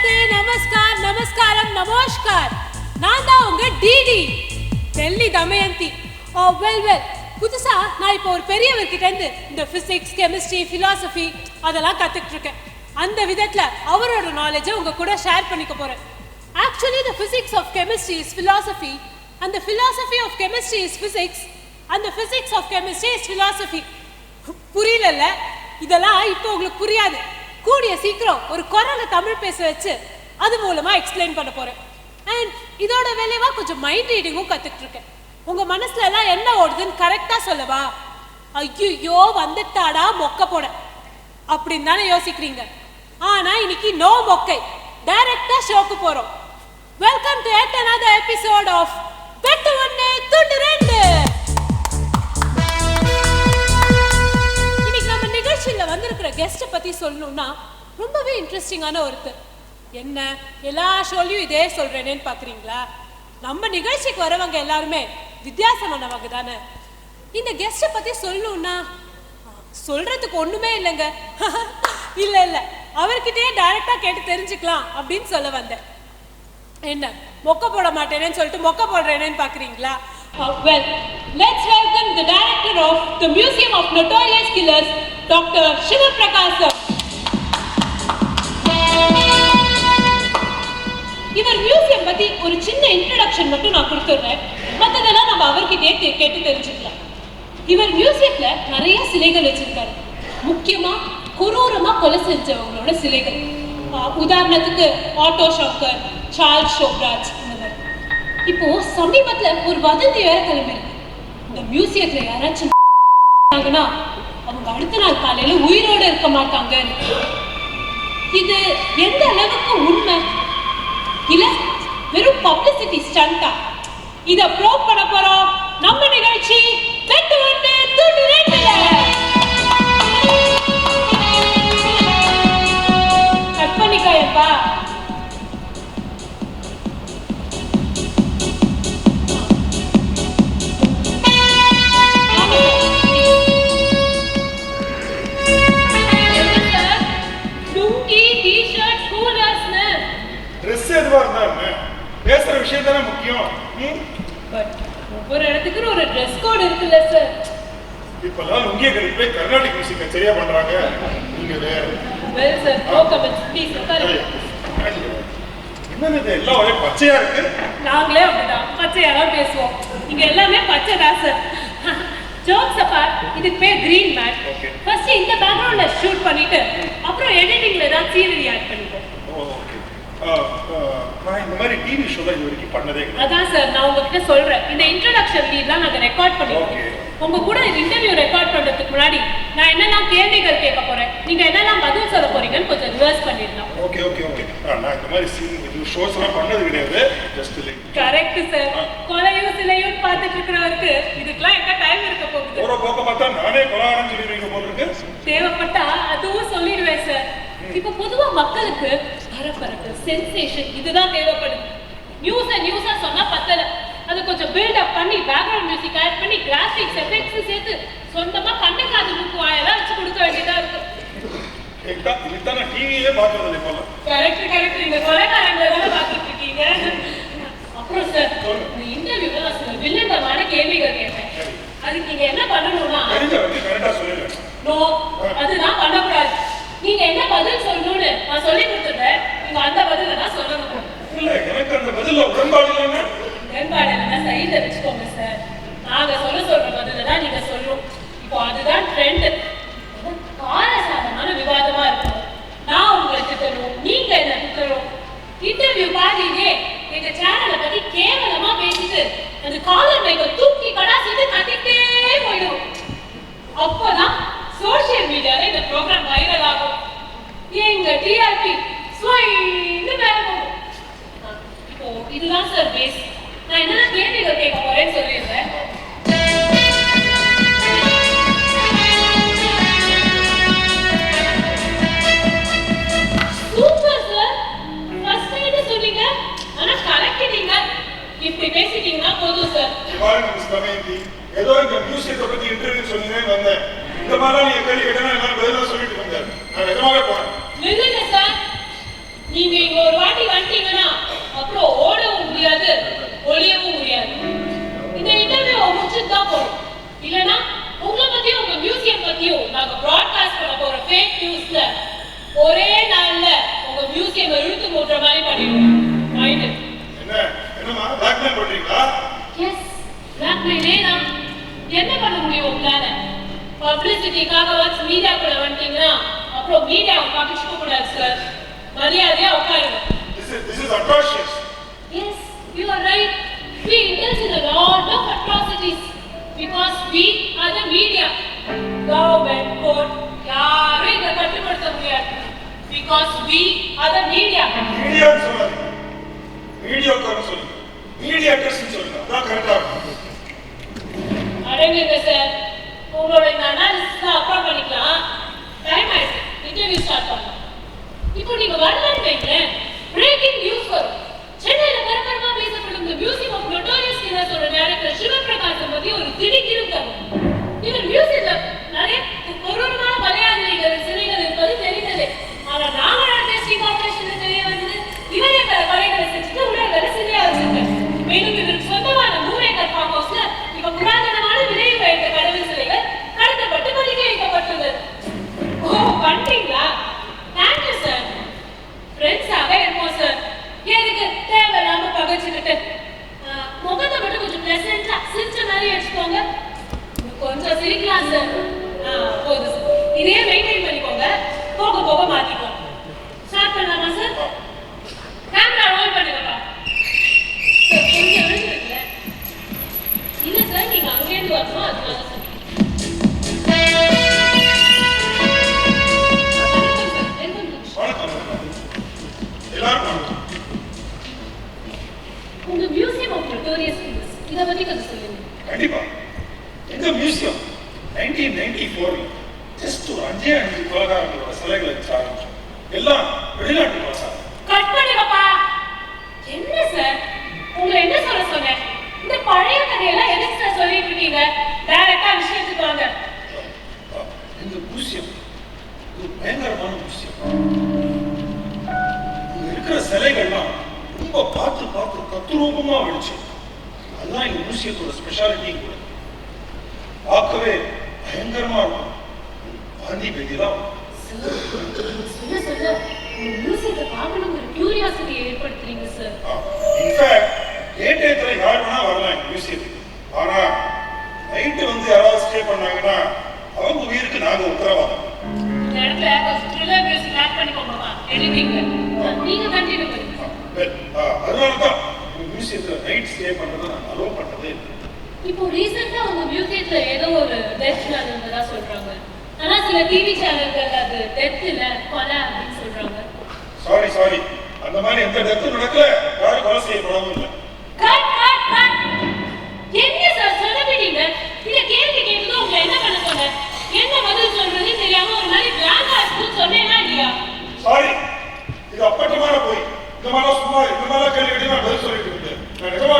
நமஸ்தே நமஸ்கார் நமஸ்காரம் நமஸ்கார். நான் தான் உங்க டிடி டெல்லி தமயந்தி. வெல் புதுசா நான் இப்போ ஒரு பெரியவர்கிட்ட இருந்து இந்த பிசிக்ஸ் கெமிஸ்ட்ரி பிலாசபி அதெல்லாம் கத்துக்கிட்டு இருக்கேன். அந்த விதத்துல அவரோட நாலேஜை உங்க கூட ஷேர் பண்ணிக்க போறேன். Actually the physics of chemistry is philosophy and the philosophy of chemistry is physics and the physics of chemistry is philosophy. புரியல, இதெல்லாம் இப்போ உங்களுக்கு புரியாது. கூடிய சீக்கிரம் ஒரு குரலை தமிழ் பேச வச்சு அது மூலமா எக்ஸ்பிளைன் பண்ண போறேன். அண்ட் இதோட வேலைவா கொஞ்சம் மைண்ட் ரீடிங்கும் கத்துக்கிட்டு இருக்கேன். உங்க மனசுல எல்லாம் என்ன ஓடுதுன்னு கரெக்டா சொல்லவா? ஐயோ வந்துட்டாடா மொக்க போட அப்படின்னு தானே யோசிக்கிறீங்க. ஆனா இன்னைக்கு நோ மொக்கை, டைரக்டா ஷோக்கு போறோம். Welcome to yet another episode of வெட்டு ஒண்ணு துண்டு ரெண்டு. இன்னைக்கு நம்ம நிகழ்ச்சியில வந்திருக்கிற கெஸ்ட பத்தி சொல்லணும்னா ரொம்பவே இன்ட்ரெஸ்டிங்கான ஒருத்தர். என்ன எல்லா ஷோலையும் இதே சொல்றேனேன்னு பாக்குறீங்களா? நம்ம நிகழ்ச்சிக்கு வரவங்க எல்லாருமே வித்தியாசமானவங்க தானே. இந்த கெஸ்ட பத்தி சொல்லணும்னா சொல்றதுக்கு ஒண்ணுமே இல்லைங்க. இல்ல அவர்கிட்டயே டைரக்டா கேட்டு தெரிஞ்சுக்கலாம் அப்படின்னு சொல்ல வந்தேன். என்ன மொக்க போட மாட்டேனேன்னு சொல்லிட்டு மொக்க போடுறேனேன்னு பாக்குறீங்களா? Well, let's welcome the director of the Museum of Notorious Killers, Dr. Shiva Prakasam. இவர் மியூசியம் பத்தி ஒரு சின்ன இன்ட்ரோடக்ஷன் மட்டும் நான் கொடுத்துடுறேன். மற்றதெல்லாம் நம்ம அவர்கிட்டயே கேட்டு தெரிஞ்சுக்கலாம். இவர் மியூசியத்துல நிறைய சிலைகள் வச்சிருக்காரு. முக்கியமா குரூரமா கொலை செஞ்சவங்களோட சிலைகள். உதாரணத்துக்கு ஆட்டோ ஷாக்கர், சார்ல்ஸ் ஷோப்ராஜ் இந்த மாதிரி. இப்போ சமீபத்துல ஒரு வதந்தி வேற கிளம்பிருக்கு. இந்த மியூசியத்துல யாராச்சும் அவங்க அடுத்த நாள் காலையில உயிரோட இருக்க மாட்டாங்க. இது எந்த அளவுக்கு உண்மை இல்ல வெறும் பப்ளிசிட்டி ஸ்டண்டா? இத ப்ரூவ் பண்ண போறோம் நம்ம நிகழ்ச்சி வெட்டு ஒண்ணு துண்டு ரெண்டுல. கட் பண்ணிக்கோயப்பா. பேசுற விஷயம் தானே முக்கியம். பட் ஒவ்வொரு இடத்துக்கு ஒரு ட்ரெஸ் கோட் இருக்குல்ல சார். இப்பெல்லாம் லுங்கிய கட்டிட்டு போய் கர்நாடிக் மியூசிக் சரியா பண்றாங்க. நீங்க வேற well sir no comments please உட்காருங்க. என்னது எல்லாம் ஒரே பச்சையா இருக்கு? நாங்களே அப்படிதான் பச்சையா தான் பேசுவோம். இங்க எல்லாமே பச்சை தான் சார். ஜோக்ஸ் அபார்ட், இதுக்கு பேர் கிரீன் மேட். ஃபர்ஸ்ட் இந்த பேக்ரவுண்ட்ல ஷூட் பண்ணிட்டு அப்புறம் எடிட்டிங்ல தான் சீனரி ஆட் பண்ணிப்போம். நான் இந்த மாதிரி டிவி ஷோல இது வரைக்கும் பண்ணதே இல்லை. அதான் சார் நான் உங்ககிட்ட சொல்றேன். இந்த இன்ட்ரோடக்ஷன் லீட்லாம் நாங்க ரெக்கார்ட் பண்ணிருக்கோம். உங்க கூட இன்டர்வியூ ரெக்கார்ட் பண்றதுக்கு முன்னாடி நான் என்னெல்லாம் கேள்விகள் கேட்க போறேன், நீங்க என்னெல்லாம் பதில் சொல்ல போறீங்கன்னு கொஞ்சம் ரிவர்ஸ் பண்ணிடலாம். ஓகே நான் இந்த மாதிரி ஷோஸ் எல்லாம் பண்ணது கிடையாது. Just like correct sir. கொலையும் சிலையும் பார்த்துட்டு இருக்கிறவருக்கு இதுக்கெல்லாம் எங்க டைம் இருக்க போகுது? ஒரு போக்க பார்த்தா நானே கொலாரம் சொல்லிடுவீங்க போல இருக்கு. தேவைப்பட்டா அதுவும் சொல்லிடுவேன் சார். இப்ப பொதுவா மக்களுக்கு பரபரப்பு சென்சேஷன் இதுதான் தேவைப்படுது. நியூஸா சொன்னா பத்தல, அது கொஞ்சம் பில்ட் அப் பண்ணி பேக்ரவுண்ட் மியூசிக் ஆட் பண்ணி கிராபிக்ஸ் எஃபெக்ட்ஸ் சேர்த்து சொந்தமா கண்ணு காது மூக்கு வாயெல்லாம் வச்சு கொடுக்க வேண்டியதா இருக்கு. இதுதான் நான் டிவியே பார்க்கறது இல்லை போல. கரெக்ட் இந்த கொலைகாரங்களை தானே பார்த்துட்டு இருக்கீங்க. அப்புறம் சார் இந்த இன்டர்வியூல நான் சில வில்லங்கமான கேள்விகள் கேட்பேன். அதுக்கு நீங்க என்ன பண்ணணும்னா கரெக்டா சொல்லுங்க. நோ அதுதான் பண்ணக்கூடாது. நீங்க என்ன பதில் சொல்லணும்னு நான் சொல்லி கொடுத்துட்டேன். நீங்க அந்த பதில தான் சொல்லணும். இல்ல எனக்கு அந்த பதில உடன்பாடு இல்லைன்னா உடன்பாடு சைட்ல வச்சுக்கோங்க சார். நாங்க சொல்ற பதில தான் நீங்க சொல்லணும். இப்போ அதுதான் ட்ரெண்ட். காரசாரமான விவாதமா இருக்கும். நான் உங்களை திட்டணும், நீங்க என்ன திட்டணும். இன்டர்வியூ பாதியிலே எங்க சேனலை பத்தி கேவலமா பேசிட்டு அந்த காலர் மைக்க தூக்கி கடாசிட்டு கட்டிட்டே போயிடும். அப்போதான் சோசியல் மீடியால இந்த ப்ரோக்ராம் வைரல் ஆகும். எங்க டிஆர்பி ஸ்வைன்னு மேல போகும். இப்போ இதுதான் சார் பேஸ். நான் என்னென்ன கேள்விகள் கேட்க போறேன்னு சொல்லிடுறேன். Super sir. ஃபர்ஸ்ட் டைம் சொன்னீங்க ஆனா கரெக்டிங்க. இப்படி பேசிட்டீங்கன்னா போதும் சார். ஏதோ இந்த மியூசியத்தை பத்தி இன்டர்வியூ சொன்னீங்கன்னு வந்தேன். இந்த மாதிரி நீங்க கேள்வி கேட்டா நான் பதிலா சொல்லிட்டு வந்தேன். நான் நிஜமாவே போறேன். நில்லுங்க சார். நீங்க இங்க ஒரு வந்துட்டீங்கன்னா அப்புறம் ஓடவும் முடியாது, ஒளியவும் முடியாது. இந்த இன்டர்வியூ முடிச்சுட்டு தான் போறோம். இல்லனா உங்களை பத்தியும் உங்க மியூசியம் பத்தியும் நாங்க பிராட்காஸ்ட் பண்ண போற ஃபேக் நியூஸ்ல ஒரே நாள்ல உங்க மியூசியம் இழுத்து மூடுற மாதிரி பண்ணிடுவோம். என்னமா பிளாக்மெயில் பண்றீங்களா? எஸ், பிளாக்மெயிலே தான். என்ன பண்ண முடியும் உங்களால? பப்ளிசிட்டிக்காக வாட்ச் மீடியாக்குள்ள வந்துட்டீங்கன்னா அப்புறம் மீடியாவை பகிச்சுக்க கூடாது சார். மரியாதையா உட்காருங்க. This is atrocious. Yes, you are right. We indulge in a lot of atrocities because we are the media. Government, court, யாரும் இதை கட்டுப்படுத்த முடியாது. Because we are the media. Media சொல்லாதீங்க, மீடியாக்காரன் சொல்லுங்க, மீடியாக்கர்ஸ் சொல்லுங்க, அதான் கரெக்டா இருக்கும். அடங்குங்க சார், உங்களோட இந்த அனாலிசிஸ் அப்புறம் பண்ணிக்கலாம். டைம் ஆயிடுச்சு, இன்டர்வியூ ஸ்டார்ட் பண்ணலாம். இப்போ நீங்க வரலான்னு வைங்களேன், பிரேக்கிங் நியூஸ் வரும். சென்னையில பரபரப்பா பேசப்படும் இந்த மியூசியம் ஆஃப் நோட்டோரியஸ் கில்லர்ஸோட டைரக்டர் சிவபிரகாசம் பத்தி ஒரு திடீர்னு தரும். இவர் மியூசியம்ல நிறைய கொடூரமான மலையாளிகள் சிலைகள் இருப்பது தெரிந்தது. ஆனா நாங்க டெஸ்டிங் ஆபரேஷன்ல தெரிய வந்தது இவரே பல கொலைகளை செஞ்சுட்டு உலக சிலையா வச்சிருக்காரு. மேலும் இவருக்கு சொந்தமான 100 ஏக்கர் ஃபார்ம் ஹவுஸ்ல மிக புராதனமான விலையில் வைத்த கடவுள் சிலைகள் கடத்தப்பட்டு பலிக்க வைக்கப்பட்டுள்ளது. ஓ, பண்றீங்களா? Thank you sir. ஃப்ரெண்ட்ஸாக இருப்போம் சார். எதுக்கு தேவையில்லாம பகைச்சுக்கிட்டு? முகத்தை மட்டும் கொஞ்சம் பிளசண்டா சிரிச்ச மாதிரி வச்சுக்கோங்க. கொஞ்சம் சிரிக்கலாம் சார். போதும் சார், இதே மெயின்டைன் பண்ணிக்கோங்க. போக போக மாத்திக்கோங்க. ஸ்டார்ட் பண்ணலாமா சார்? கேமரா ரோல் பண்ணுங்கப்பா. சார் கொஞ்சம் எழுந்துருக்குல்ல. இல்ல சார், நீங்க அங்கேயிருந்து வரணும், அதனால சார். உங்க மியூசியம் ஆஃப் நோட்டோரியஸ் கில்லர்ஸ் இத பத்தி கொஞ்சம் சொல்லுங்க. கண்டிப்பா. எங்க மியூசியம் 1994 ஜஸ்ட் ஒரு 5 கொலைகாரங்களோட சிலைகளை வச்சு ஆரம்பிச்சோம். எல்லாம் வெளிநாட்டு கொலைகாரங்க. கட் பண்ணுங்கப்பா. என்ன சார், உங்களை என்ன சொல்ல சொன்னேன்? இந்த பழைய கதையெல்லாம் எதுக்கு சார் சொல்லிட்டு இருக்கீங்க? டைரக்டா விஷயத்துக்கு வாங்க. இந்த மியூசியம் ஒரு பயங்கரமான மியூசியம். இங்க இருக்கிற சிலைகள்லாம் ரொம்ப பார்த்து பார்த்து தத்ரூபமா வெடிச்சு. அதுதான் இந்த மியூசியத்தோட ஸ்பெஷாலிட்டி கூட. பார்க்கவே பயங்கரமா இருக்கும். காந்தி பேதிலாம் சொல்ல சொல்ல மியூசியத்தை பார்க்கணுங்கிற கியூரியாசிட்டி ஏற்படுத்துறீங்க சார். இன்ஃபேக்ட் டே டைத்துல யார் வேணா வரலாம் இந்த மியூசியத்துக்கு. ஆனா நைட்டு வந்து யாராவது ஸ்டே பண்ணாங்கன்னா அவங்க உயிருக்கு நாங்க உத்தரவாதம். இந்த இடத்துல கொஞ்சம் த்ரில்லர் மியூசிக் ஆட் பண்ணிக்கோங்கப்பா. எடிட்டிங்ல நீங்க கண்டினியூ பண்ணுங்க. அதனாலதான் மியூசியத்துல நைட் ஸ்டே பண்றதை நான் அலோவ் பண்ணதே இல்லை. இப்போ ரீசெண்டா உங்க மியூசியத்துல ஏதோ ஒரு டெத் நடந்ததா சொல்றாங்க. ஆனா சில டிவி சேனல்கள் அது டெத் இல்ல கொலை அப்படின்னு சொல்றாங்க. சாரி, அந்த மாதிரி எந்த டெத்தும் நடக்கல. யாரும் கொலை செய்யப்படாம இல்லை. Cut cut cut. என்ன சார் சொல்லிட்டீங்க? இந்த கேள்வி கேட்டது உங்களை என்ன பண்ண சொன்னேன்? என்ன பதில் சொல்றது தெரியாம ஒரு மாதிரி பிளாங்கா இருக்குன்னு சொன்னேனா இல்லையா? சாரி, இது அப்பட்டமான போய். இந்த மாதிரி சும்மா இந்த மாதிரி கேள்வி கேட்டு நான் பதில் சொல்லிட்டு இருந்தேன். நான் நிஜமா